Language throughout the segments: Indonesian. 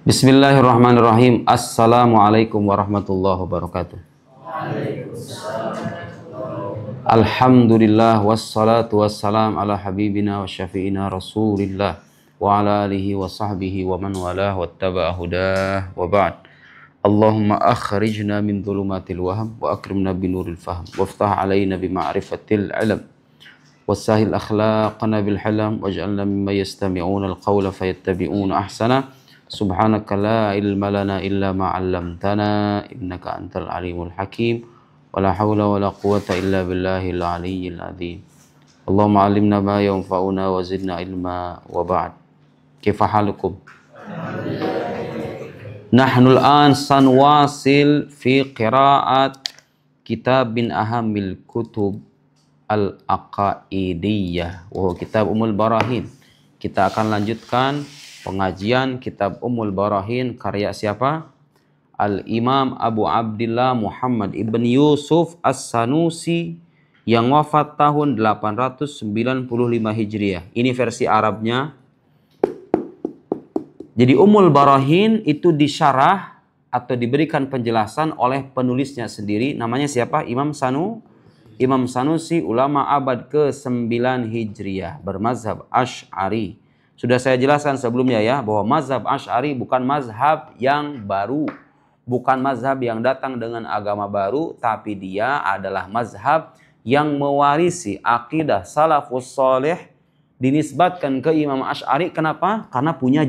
Bismillahirrahmanirrahim. Assalamualaikum warahmatullahi wabarakatuh. Alhamdulillah wassalatu wassalam ala habibina wa syafi'ina rasulillah wa ala alihi wa sahbihi wa man walah wattaba'a hudah wa ba'd. Allahumma akhrijna min dhulumatil waham wa akrimna binuril fahm waftah alaina bima'rifatil ilm wasahil akhlaqana bil halam waj'alna mimma yastami'una al-qawla fayattabi'una ahsana. Subhanaka la ilma lana illa ma 'allamtana innaka antal alimul hakim wala haula wala quwwata illa billahil aliyyil azim. Allahumma 'allimna ma yanfa'una wa zidna ilma wa ba'd. Kaifa halukum? Nahnu al-an sanwasil fi qira'at kitab min ahamil kutub al-aqaidiyah wa kitab Ummul Barahin. Kita akan lanjutkan pengajian kitab Ummul Barahin karya siapa? Al-Imam Abu Abdillah Muhammad ibn Yusuf As-Sanusi yang wafat tahun 895 Hijriah. Ini versi Arabnya. Jadi Ummul Barahin itu disyarah atau diberikan penjelasan oleh penulisnya sendiri. Namanya siapa? Imam Sanusi, ulama abad ke-9 Hijriah, bermazhab Asy'ari. Sudah saya jelaskan sebelumnya ya, bahwa mazhab Asy'ari bukan mazhab yang baru, bukan mazhab yang datang dengan agama baru, tapi dia adalah mazhab yang mewarisi akidah salafus salih, dinisbatkan ke Imam Asy'ari. Kenapa? Karena punya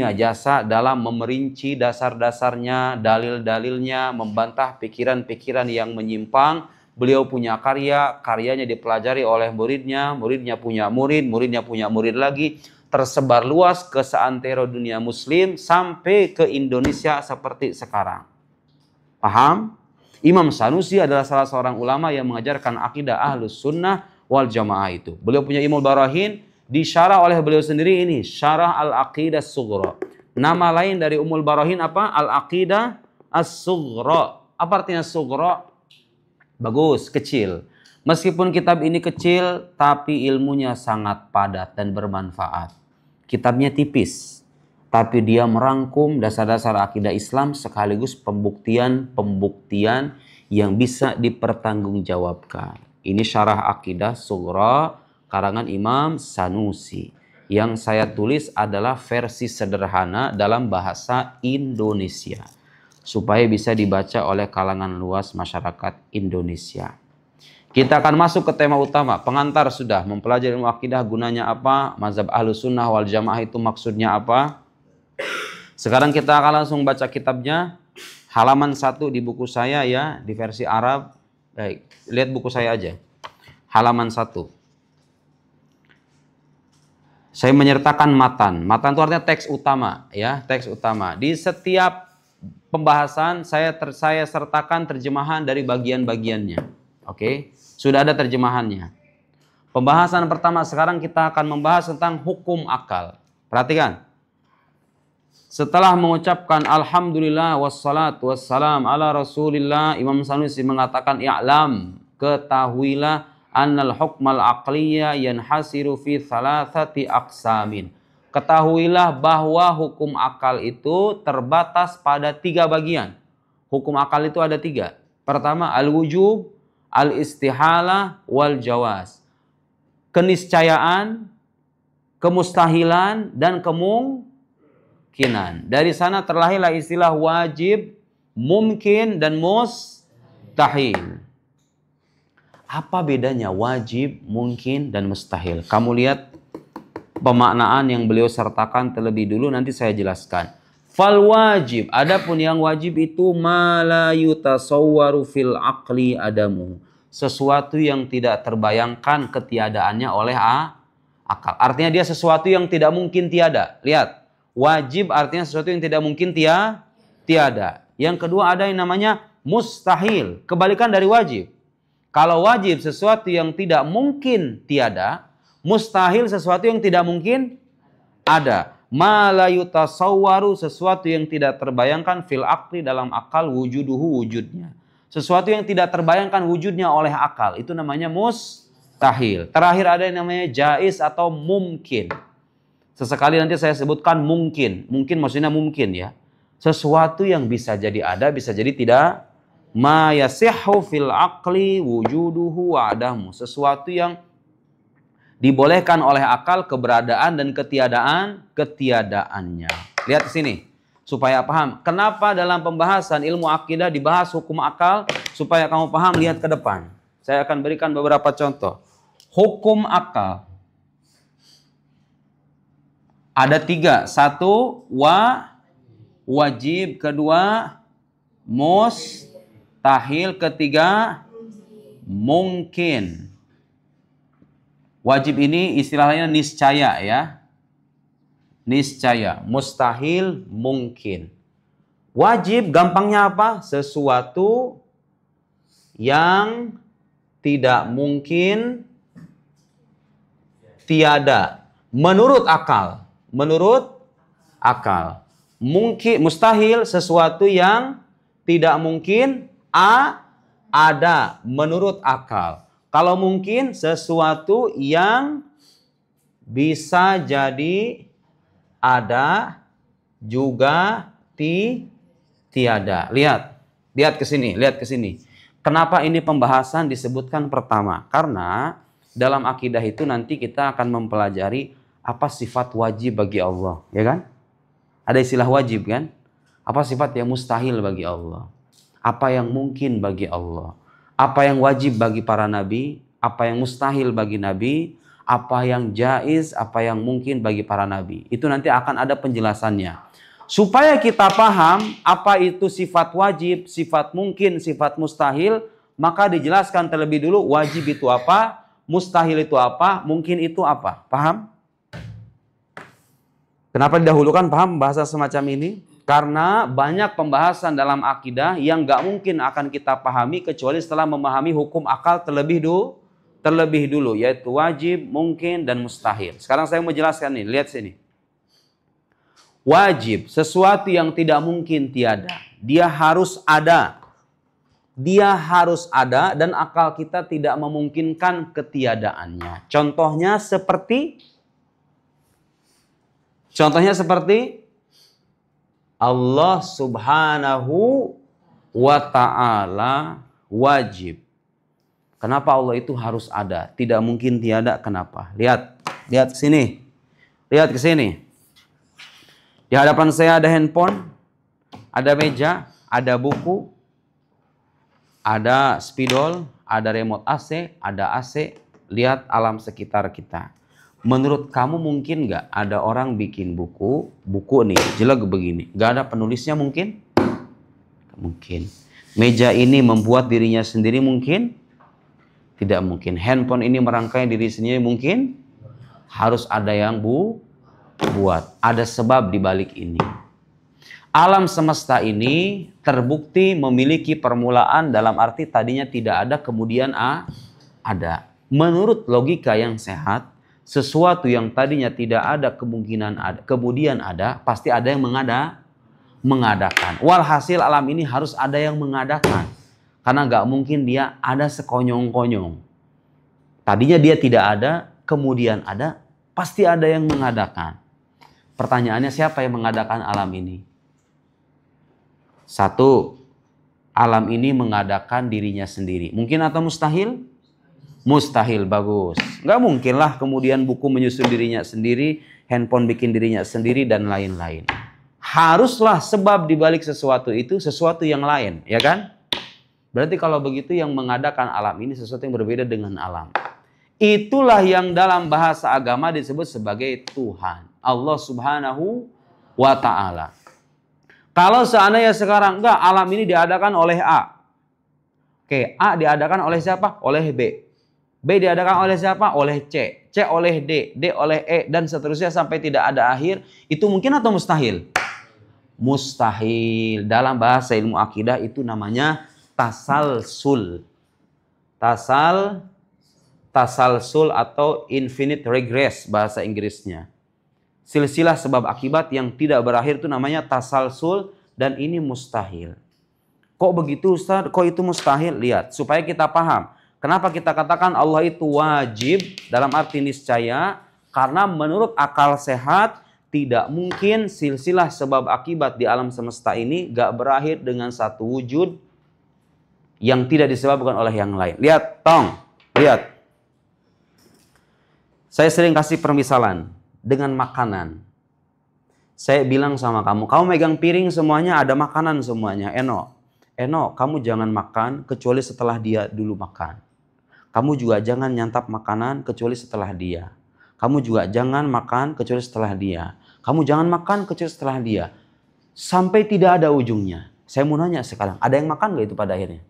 jasa dalam memerinci dasar-dasarnya, dalil-dalilnya, membantah pikiran-pikiran yang menyimpang. Beliau punya karyanya dipelajari oleh muridnya, muridnya punya murid lagi, tersebar luas ke seantero dunia muslim sampai ke Indonesia seperti sekarang. Paham? Imam Sanusi adalah salah seorang ulama yang mengajarkan akidah Ahlus Sunnah wal Jamaah itu. Beliau punya Ummul Barahin, disyarah oleh beliau sendiri ini, Syarah Al-Aqidah As-Sughra. Nama lain dari Ummul Barahin apa? Al-Aqidah As-Sughra. Apa artinya Sughra? Bagus, kecil. Meskipun kitab ini kecil, tapi ilmunya sangat padat dan bermanfaat. Kitabnya tipis, tapi dia merangkum dasar-dasar akidah Islam sekaligus pembuktian yang bisa dipertanggungjawabkan. Ini Syarah Aqidah Sughra karangan Imam Sanusi. Yang saya tulis adalah versi sederhana dalam bahasa Indonesia, supaya bisa dibaca oleh kalangan luas masyarakat Indonesia. Kita akan masuk ke tema utama. Pengantar sudah, mempelajari ilmu akidah gunanya apa, mazhab Ahlus Sunnah wal Jamaah itu maksudnya apa. Sekarang kita akan langsung baca kitabnya. Halaman 1 di buku saya ya, di versi Arab. Baik, lihat buku saya aja. Halaman 1. Saya menyertakan matan. Matan itu artinya teks utama ya, teks utama. Di setiap pembahasan saya sertakan terjemahan dari bagian-bagiannya. Oke, sudah ada terjemahannya. Pembahasan pertama sekarang kita akan membahas tentang hukum akal. Perhatikan. Setelah mengucapkan alhamdulillah wassalatu wassalam ala rasulillah, Imam Sanusi mengatakan i'lam, ketahuilah annal hukmal aqliyya yanhasiru fi thalathati aqsamin. Ketahuilah bahwa hukum akal itu terbatas pada 3 bagian. Hukum akal itu ada 3. Pertama, al-wujub, al-istihalah, wal jawaz. Keniscayaan, kemustahilan, dan kemungkinan. Dari sana terlahirlah istilah wajib, mungkin, dan mustahil. Apa bedanya wajib, mungkin, dan mustahil? Kamu lihat pemaknaan yang beliau sertakan terlebih dulu, nanti saya jelaskan. Fal wajib, adapun yang wajib itu ma la yutasawwaru fil aqli adamu, sesuatu yang tidak terbayangkan ketiadaannya oleh akal. Artinya dia sesuatu yang tidak mungkin tiada. Lihat, wajib artinya sesuatu yang tidak mungkin tiada. Yang kedua ada yang namanya mustahil, kebalikan dari wajib. Kalau wajib sesuatu yang tidak mungkin tiada, mustahil sesuatu yang tidak mungkin ada. Ma la yutasawwaru, sesuatu yang tidak terbayangkan fil aqli, dalam akal, wujuduhu, wujudnya. Sesuatu yang tidak terbayangkan wujudnya oleh akal, itu namanya mustahil. Terakhir ada yang namanya jaiz atau mungkin. Sesekali nanti saya sebutkan mungkin. Mungkin maksudnya mungkin ya. Sesuatu yang bisa jadi ada, bisa jadi tidak. Ma yasihhu fil aqli wujuduhu wa adamu. Sesuatu yang dibolehkan oleh akal keberadaan dan ketiadaannya. Lihat di sini supaya paham. Kenapa dalam pembahasan ilmu akidah dibahas hukum akal? Supaya kamu paham, lihat ke depan. Saya akan berikan beberapa contoh. Hukum akal. Ada 3. 1, wajib. 2, mustahil. 3, mungkin. Wajib ini istilahnya niscaya ya. Niscaya. Mustahil, mungkin. Wajib gampangnya apa? Sesuatu yang tidak mungkin tiada. Menurut akal. Menurut akal. Mungkin, mustahil sesuatu yang tidak mungkin ada menurut akal. Kalau mungkin sesuatu yang bisa jadi ada juga tiada. Lihat ke sini, lihat ke sini. Kenapa ini pembahasan disebutkan pertama? Karena dalam akidah itu nanti kita akan mempelajari apa sifat wajib bagi Allah, ya kan? Ada istilah wajib kan? Apa sifat yang mustahil bagi Allah? Apa yang mungkin bagi Allah? Apa yang wajib bagi para nabi? Apa yang mustahil bagi nabi? Apa yang jaiz? Apa yang mungkin bagi para nabi? Itu nanti akan ada penjelasannya. Supaya kita paham apa itu sifat wajib, sifat mungkin, sifat mustahil, maka dijelaskan terlebih dulu wajib itu apa, mustahil itu apa, mungkin itu apa. Paham? Kenapa didahulukan paham bahasa semacam ini? Karena banyak pembahasan dalam akidah yang gak mungkin akan kita pahami kecuali setelah memahami hukum akal terlebih dulu, yaitu wajib, mungkin, dan mustahil. Sekarang saya mau jelaskan nih, lihat sini. Wajib, sesuatu yang tidak mungkin tiada. Dia harus ada. Dia harus ada dan akal kita tidak memungkinkan ketiadaannya. Contohnya seperti Allah subhanahu wa ta'ala wajib. Kenapa Allah itu harus ada? Tidak mungkin tiada, kenapa? Lihat ke sini. Lihat ke sini. Di hadapan saya ada handphone, ada meja, ada buku, ada spidol, ada remote AC, ada AC. Lihat alam sekitar kita. Menurut kamu mungkin nggak ada orang bikin buku nih jelek begini, nggak ada penulisnya mungkin? Mungkin. Meja ini membuat dirinya sendiri mungkin? Tidak mungkin. Handphone ini merangkai diri sendiri mungkin? Harus ada yang buat. Ada sebab di balik ini. Alam semesta ini terbukti memiliki permulaan dalam arti tadinya tidak ada kemudian ada. Menurut logika yang sehat, sesuatu yang tadinya tidak ada kemungkinan ada, kemudian ada, pasti ada yang mengadakan. Walhasil alam ini harus ada yang mengadakan. Karena nggak mungkin dia ada sekonyong-konyong. Tadinya dia tidak ada, kemudian ada, pasti ada yang mengadakan. Pertanyaannya siapa yang mengadakan alam ini? 1. Alam ini mengadakan dirinya sendiri. Mungkin atau mustahil? Mustahil, bagus. Nggak mungkin lah kemudian buku menyusun dirinya sendiri, handphone bikin dirinya sendiri, dan lain-lain. Haruslah sebab dibalik sesuatu itu sesuatu yang lain, ya kan? Berarti kalau begitu yang mengadakan alam ini sesuatu yang berbeda dengan alam. Itulah yang dalam bahasa agama disebut sebagai Tuhan. Allah subhanahu wa ta'ala. Kalau seandainya sekarang enggak, alam ini diadakan oleh A. Oke, A diadakan oleh siapa? Oleh B. B diadakan oleh siapa? Oleh C. C oleh D. D oleh E. Dan seterusnya sampai tidak ada akhir. Itu mungkin atau mustahil? Mustahil. Dalam bahasa ilmu akidah itu namanya tasalsul. Tasalsul atau infinite regress bahasa Inggrisnya. Silsilah sebab akibat yang tidak berakhir itu namanya tasalsul, dan ini mustahil. Kok begitu Ustaz? Kok itu mustahil? Lihat, supaya kita paham. Kenapa kita katakan Allah itu wajib dalam arti niscaya? Karena menurut akal sehat, tidak mungkin silsilah sebab akibat di alam semesta ini gak berakhir dengan satu wujud yang tidak disebabkan oleh yang lain. Lihat, lihat. Saya sering kasih permisalan dengan makanan. Saya bilang sama kamu, kamu megang piring semuanya ada makanan semuanya. Eno, kamu jangan makan kecuali setelah dia dulu makan. Kamu juga jangan nyantap makanan kecuali setelah dia. Kamu juga jangan makan kecuali setelah dia. Kamu jangan makan kecuali setelah dia. Sampai tidak ada ujungnya. Saya mau nanya sekarang, ada yang makan gak itu pada akhirnya?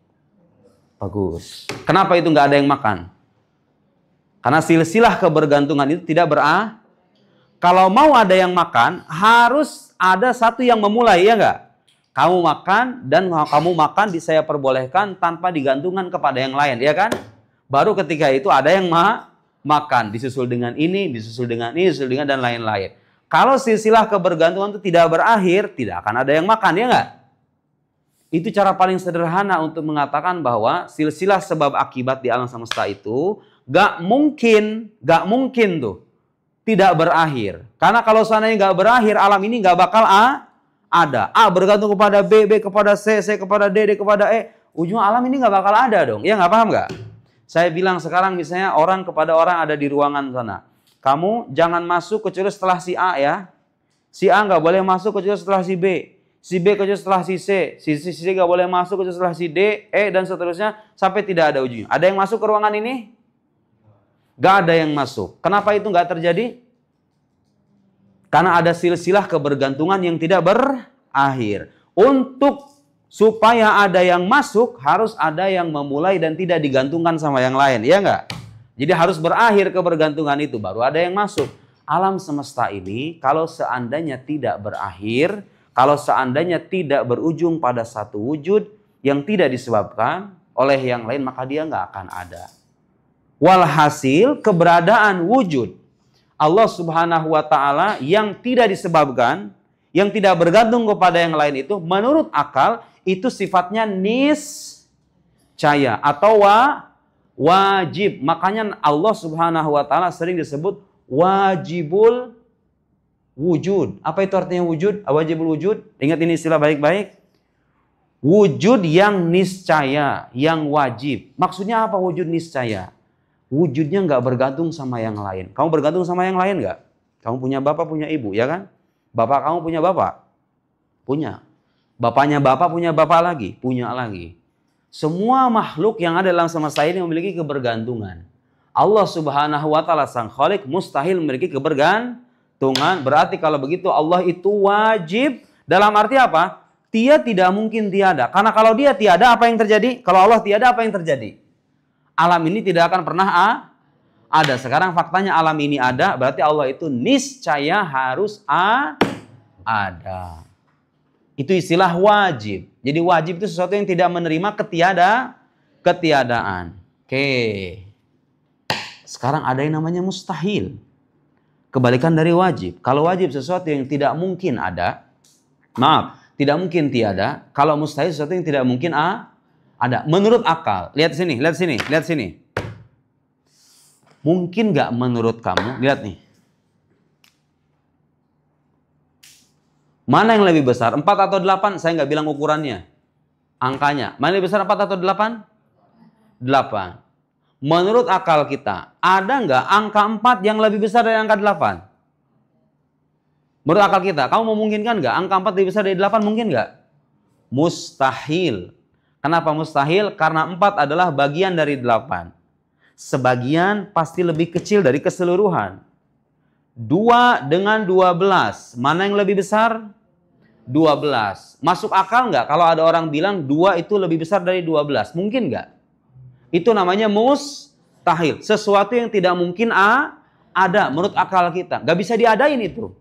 Bagus. Kenapa itu gak ada yang makan? Karena silsilah kebergantungan itu tidak berah. Kalau mau ada yang makan, harus ada satu yang memulai, ya gak? Kamu makan dan kamu makan saya perbolehkan tanpa digantungkan kepada yang lain, ya kan? Baru ketika itu ada yang makan, disusul dengan ini, disusul dengan ini, disusul dengan dan lain-lain. Kalau silsilah kebergantungan itu tidak berakhir, tidak akan ada yang makan, ya nggak? Itu cara paling sederhana untuk mengatakan bahwa silsilah sebab akibat di alam semesta itu nggak mungkin tuh tidak berakhir. Karena kalau seandainya nggak berakhir, alam ini nggak bakal ada. A bergantung kepada B, B kepada C, C kepada D, D kepada E. Ujung alam ini nggak bakal ada dong. Ya nggak paham nggak? Saya bilang sekarang misalnya orang kepada orang ada di ruangan sana. Kamu jangan masuk kecuali setelah si A ya. Si A nggak boleh masuk kecuali setelah si B. Si B kecuali setelah si C. Si C nggak boleh masuk kecuali setelah si D, E dan seterusnya sampai tidak ada ujungnya. Ada yang masuk ke ruangan ini? Gak ada yang masuk. Kenapa itu nggak terjadi? Karena ada silsilah kebergantungan yang tidak berakhir. Untuk supaya ada yang masuk, harus ada yang memulai dan tidak digantungkan sama yang lain. Ya enggak? Jadi harus berakhir kebergantungan itu, baru ada yang masuk. Alam semesta ini, kalau seandainya tidak berakhir, kalau seandainya tidak berujung pada satu wujud yang tidak disebabkan oleh yang lain, maka dia nggak akan ada. Walhasil, keberadaan wujud Allah subhanahu wa ta'ala yang tidak disebabkan, yang tidak bergantung kepada yang lain itu, menurut akal, itu sifatnya niscaya atau wajib. Makanya Allah subhanahu wa ta'ala sering disebut wajibul wujud. Apa itu artinya wujud? Wajibul wujud. Ingat ini istilah baik-baik. Wujud yang niscaya, yang wajib. Maksudnya apa wujud niscaya? Wujudnya nggak bergantung sama yang lain. Kamu bergantung sama yang lain nggak? Kamu punya bapak, punya ibu, ya kan? Bapak kamu punya bapak? Punya. Bapaknya bapak punya bapak lagi? Punya lagi. Semua makhluk yang ada dalam semesta ini memiliki kebergantungan. Allah subhanahu wa ta'ala sang khalik mustahil memiliki kebergantungan. Berarti kalau begitu Allah itu wajib. Dalam arti apa? Dia tidak mungkin tiada. Karena kalau dia tiada, apa yang terjadi? Kalau Allah tiada, apa yang terjadi? Alam ini tidak akan pernah ada. Sekarang faktanya alam ini ada, berarti Allah itu niscaya harus ada. Itu istilah wajib. Jadi wajib itu sesuatu yang tidak menerima ketiadaan. Oke. Sekarang ada yang namanya mustahil. Kebalikan dari wajib. Kalau wajib sesuatu yang tidak mungkin ada. Maaf, tidak mungkin tiada. Kalau mustahil sesuatu yang tidak mungkin ada. Menurut akal. Lihat sini, lihat sini, lihat sini. Mungkin nggak menurut kamu? Lihat nih. Mana yang lebih besar? 4 atau 8? Saya nggak bilang ukurannya. Angkanya. Mana yang lebih besar 4 atau 8? 8. Menurut akal kita, ada nggak angka 4 yang lebih besar dari angka 8? Menurut akal kita, kamu memungkinkan nggak angka 4 lebih besar dari 8? Mungkin nggak? Mustahil. Kenapa mustahil? Karena 4 adalah bagian dari 8. Sebagian pasti lebih kecil dari keseluruhan. 2 dengan 12. Mana yang lebih besar? 12. Masuk akal nggak kalau ada orang bilang 2 itu lebih besar dari 12? Mungkin nggak? Itu namanya mustahil. Sesuatu yang tidak mungkin ada menurut akal kita. Nggak bisa diadain itu.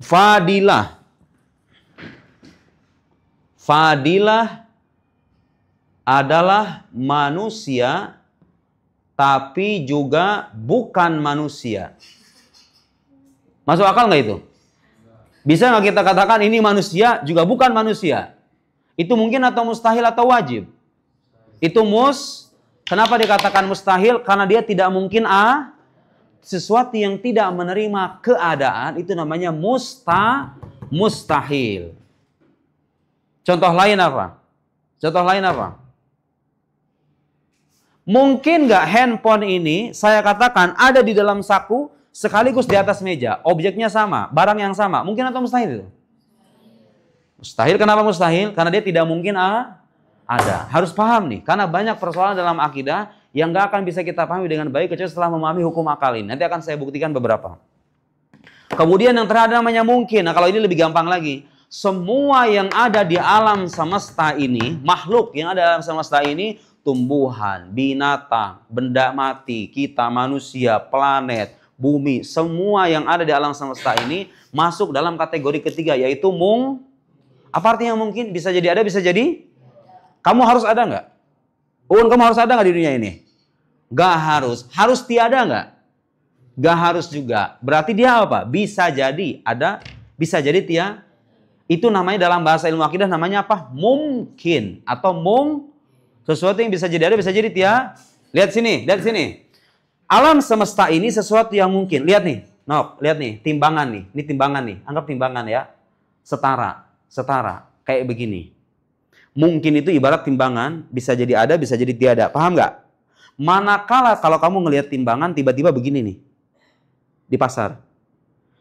Fadilah. Fadilah adalah manusia, tapi juga bukan manusia. Masuk akal nggak itu? Bisa nggak kita katakan ini manusia juga bukan manusia? Itu mungkin atau mustahil atau wajib? Itu kenapa dikatakan mustahil? Karena dia tidak mungkin sesuatu yang tidak menerima keadaan itu namanya mustahil. Contoh lain apa? Mungkin nggak handphone ini saya katakan ada di dalam saku sekaligus di atas meja, objeknya sama, barang yang sama, mungkin atau mustahil itu? Mustahil. Kenapa mustahil? Karena dia tidak mungkin ada. Harus paham nih, karena banyak persoalan dalam akidah yang nggak akan bisa kita pahami dengan baik kecuali setelah memahami hukum akal ini. Nanti akan saya buktikan beberapa. Kemudian yang terakhir namanya mungkin. Nah, kalau ini lebih gampang lagi. Semua yang ada di alam semesta ini, makhluk yang ada di alam semesta ini, tumbuhan, binatang, benda mati, kita manusia, planet, bumi, semua yang ada di alam semesta ini masuk dalam kategori ketiga, yaitu apa artinya mungkin? Bisa jadi ada, bisa jadi kamu harus ada nggak? Kamu harus ada nggak di dunia ini? Nggak harus. Harus tiada nggak? Nggak harus juga. Berarti dia apa? Bisa jadi ada, bisa jadi tiada. Itu namanya dalam bahasa ilmu akidah namanya apa? Mungkin atau sesuatu yang bisa jadi ada, bisa jadi tiada. Lihat sini. Alam semesta ini sesuatu yang mungkin. Lihat nih, lihat nih, timbangan nih. Ini timbangan nih. Anggap timbangan ya. Setara. Kayak begini. Mungkin itu ibarat timbangan, bisa jadi ada, bisa jadi tiada. Paham nggak? Manakala kalau kamu ngelihat timbangan tiba-tiba begini nih. Di pasar.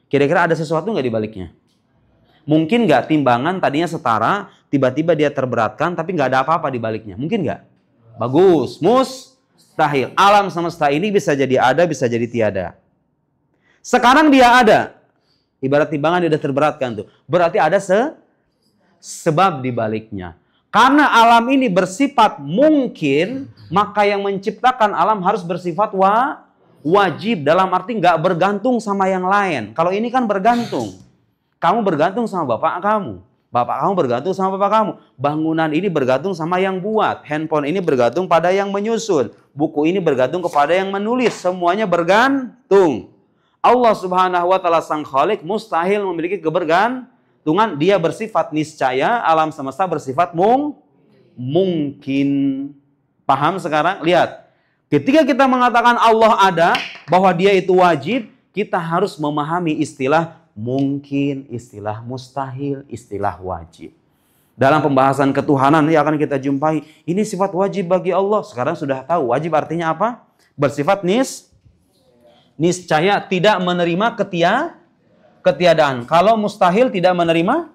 Kira-kira ada sesuatu nggak di baliknya? Mungkin nggak timbangan tadinya setara, tiba-tiba dia terberatkan, tapi nggak ada apa-apa di baliknya. Mungkin nggak? Bagus. Mustahil. Alam semesta ini bisa jadi ada, bisa jadi tiada. Sekarang dia ada. Ibarat timbangan dia udah terberatkan tuh. Berarti ada sebab di baliknya. Karena alam ini bersifat mungkin, maka yang menciptakan alam harus bersifat wajib. Dalam arti nggak bergantung sama yang lain. Kalau ini kan bergantung. Kamu bergantung sama bapak kamu. Bapak kamu bergantung sama bapak kamu. Bangunan ini bergantung sama yang buat. Handphone ini bergantung pada yang menyusun. Buku ini bergantung kepada yang menulis. Semuanya bergantung. Allah Subhanahu wa Ta'ala Sang Khalik mustahil memiliki kebergantungan. Dia bersifat niscaya. Alam semesta bersifat mungkin. Paham sekarang? Lihat. Ketika kita mengatakan Allah ada, bahwa dia itu wajib, kita harus memahami istilah mungkin, istilah mustahil, istilah wajib. Dalam pembahasan ketuhanan yang akan kita jumpai, ini sifat wajib bagi Allah. Sekarang sudah tahu wajib artinya apa? Bersifat niscaya, tidak menerima ketiadaan. Kalau mustahil tidak menerima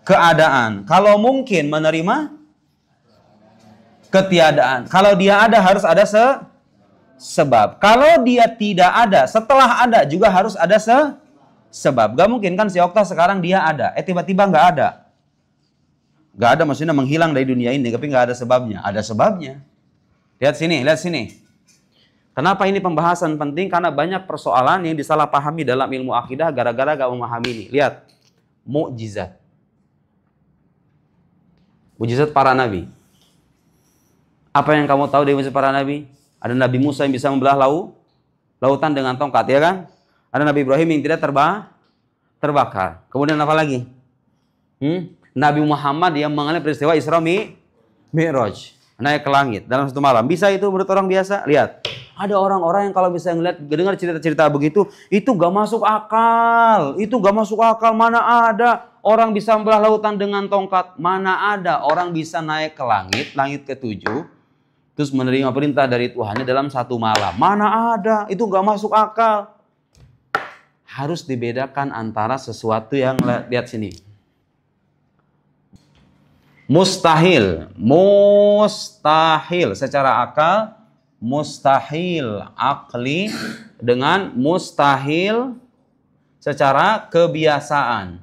keadaan. Kalau mungkin menerima ketiadaan. Kalau dia ada harus ada sebab. Kalau dia tidak ada, setelah ada juga harus ada sebab. Gak mungkin kan si Okta sekarang dia ada, tiba-tiba nggak ada. Nggak ada maksudnya menghilang dari dunia ini, tapi nggak ada sebabnya. Ada sebabnya. Lihat sini. Kenapa ini pembahasan penting? Karena banyak persoalan yang disalahpahami dalam ilmu akidah gara-gara gak memahami ini. Lihat, mukjizat. Mukjizat para nabi. Apa yang kamu tahu dari mukjizat para nabi? Ada Nabi Musa yang bisa membelah lautan dengan tongkat, ya kan? Ada Nabi Ibrahim yang tidak terbakar. Kemudian apa lagi? Nabi Muhammad yang mengalami peristiwa Isra Mi'raj, naik ke langit dalam satu malam. Bisa itu menurut orang biasa? Lihat, ada orang-orang yang kalau bisa dengar cerita-cerita begitu, itu gak masuk akal. Mana ada orang bisa membelah lautan dengan tongkat? Mana ada orang bisa naik ke langit ke-7, terus menerima perintah dari Tuhannya dalam satu malam? Mana ada? Itu nggak masuk akal. Harus dibedakan antara sesuatu yang, lihat sini. Mustahil secara akal, mustahil akli, dengan mustahil secara kebiasaan.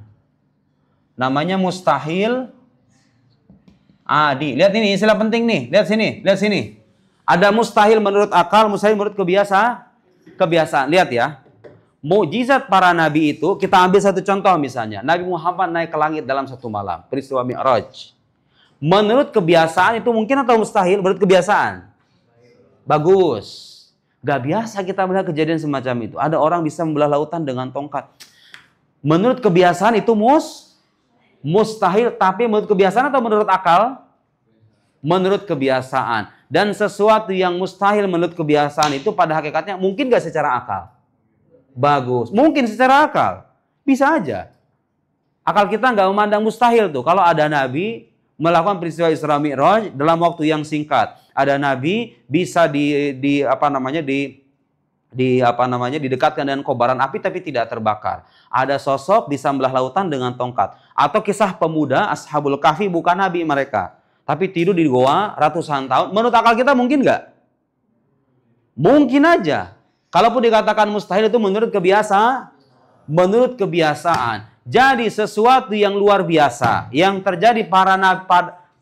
Namanya mustahil adi. Lihat ini istilah penting nih. Lihat sini. Ada mustahil menurut akal, mustahil menurut kebiasaan. Lihat ya. Mukjizat para nabi itu, kita ambil satu contoh misalnya. Nabi Muhammad naik ke langit dalam satu malam. Peristiwa Mi'raj. Menurut kebiasaan itu mungkin atau mustahil? Menurut kebiasaan. Bagus. Gak biasa kita melihat kejadian semacam itu. Ada orang bisa membelah lautan dengan tongkat. Menurut kebiasaan itu mustahil, tapi menurut kebiasaan atau menurut akal? Menurut kebiasaan. Dan sesuatu yang mustahil menurut kebiasaan itu pada hakikatnya mungkin gak secara akal? Bagus. Mungkin secara akal. Bisa aja. Akal kita nggak memandang mustahil tuh. Kalau ada Nabi melakukan peristiwa Isra Mi'raj dalam waktu yang singkat. Ada Nabi bisa didekatkan dengan kobaran api tapi tidak terbakar. Ada sosok bisa membelah lautan dengan tongkat. Atau kisah pemuda Ashabul Kahfi, bukan Nabi mereka, tapi tidur di goa ratusan tahun. Menurut akal kita mungkin nggak? Mungkin aja. Kalaupun dikatakan mustahil itu menurut kebiasaan. Jadi sesuatu yang luar biasa yang terjadi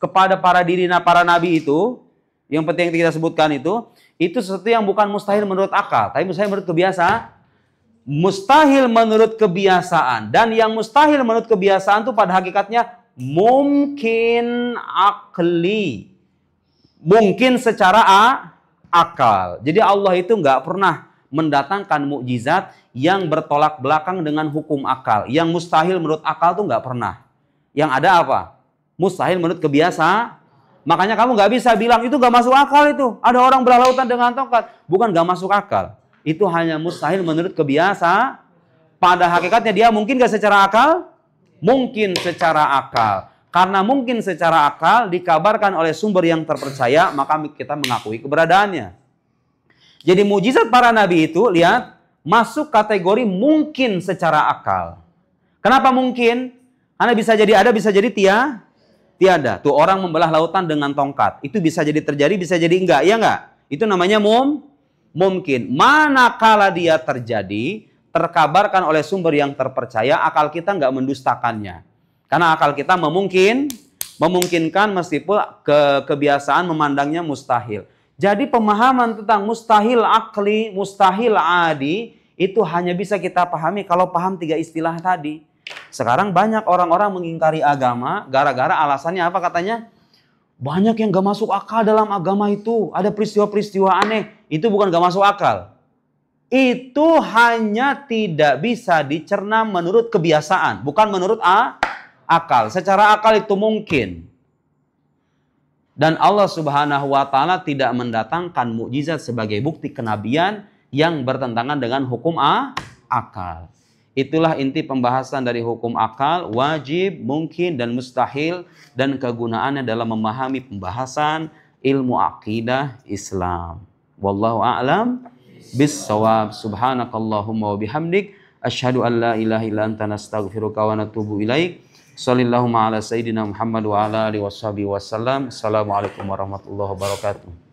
kepada para nabi itu, yang penting kita sebutkan itu sesuatu yang bukan mustahil menurut akal, tapi mustahil menurut kebiasaan. Mustahil menurut kebiasaan, dan yang mustahil menurut kebiasaan itu pada hakikatnya mungkin akli, mungkin secara akal. Jadi Allah itu nggak pernah mendatangkan mukjizat yang bertolak belakang dengan hukum akal. Yang mustahil menurut akal tuh nggak pernah. Yang ada apa? Mustahil menurut kebiasaan. Makanya kamu nggak bisa bilang itu nggak masuk akal itu. Ada orang belah lautan dengan tongkat. Bukan nggak masuk akal. Itu hanya mustahil menurut kebiasaan. Pada hakikatnya dia mungkin nggak secara akal? Mungkin secara akal. Karena mungkin secara akal dikabarkan oleh sumber yang terpercaya, maka kita mengakui keberadaannya. Jadi mujizat para nabi itu, lihat, masuk kategori mungkin secara akal. Kenapa mungkin? Karena bisa jadi ada, bisa jadi tiada. Tuh orang membelah lautan dengan tongkat. Itu bisa jadi terjadi, bisa jadi enggak. Ya enggak? Itu namanya mungkin. Manakala dia terjadi, terkabarkan oleh sumber yang terpercaya, akal kita enggak mendustakannya. Karena akal kita memungkinkan meskipun kebiasaan memandangnya mustahil. Jadi pemahaman tentang mustahil akli, mustahil adi, itu hanya bisa kita pahami kalau paham tiga istilah tadi. Sekarang banyak orang-orang mengingkari agama, gara-gara alasannya apa katanya? Banyak yang gak masuk akal dalam agama itu. Ada peristiwa-peristiwa aneh. Itu bukan gak masuk akal. Itu hanya tidak bisa dicerna menurut kebiasaan. Bukan menurut akal. Secara akal itu mungkin. Dan Allah Subhanahu wa Ta'ala tidak mendatangkan mukjizat sebagai bukti kenabian yang bertentangan dengan hukum akal. Itulah inti pembahasan dari hukum akal, wajib, mungkin, dan mustahil, dan kegunaannya dalam memahami pembahasan ilmu akidah Islam. Wallahu a'lam bis-shawab. Subhanakallahumma wa bihamdik, asyhadu an la ilaha illa anta nastaghfiruka wa natubu ilaik. Shallallahumma ala sayyidina Muhammad wa ala alihi washabihi wasallam. Assalamualaikum warahmatullahi wabarakatuh.